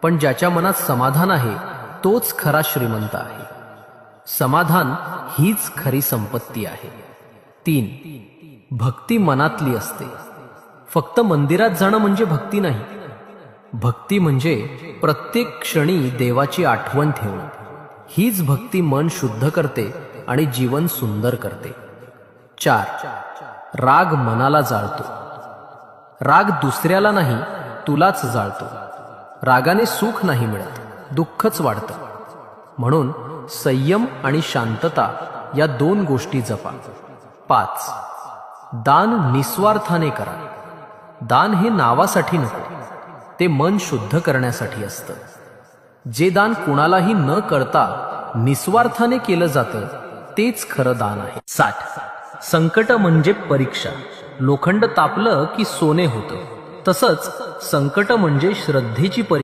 पण ज्याच्या मनात समाधान आहे तोच खरा श्रीमंत आहे. समाधान हीच खरी संपत्ती आहे. 3. भक्ती मनातली असते. फक्त मंदिरात जाणं म्हणजे भक्ती नाही. भक्ती म्हणजे प्रत्येक क्षणी देवाची आठवण ठेवणं. हीच भक्ती मन शुद्ध करते आणि जीवन सुंदर करते. 4. राग मनाला जाळतो. राग दुसऱ्याला नाही, तुलाच जाळतो. रागाने सुख नाही मिळत, दुःखच वाढतं. म्हणून संयम आणि शांतता या 2 गोष्टी जपा. 5. दान निस्वार्थाने करा. दान हे नावासाठी नको, ते मन शुद्ध करण्यासाठी असतं. जे दान कुणालाही न करता निस्वार्थाने केलं जातं तेच खरं दान आहे. 60. संकट म्हणजे परीक्षा. लोखंड तापलं की सोने होतं, तसंच संकट म्हणजे श्रद्धेची परीक्षा.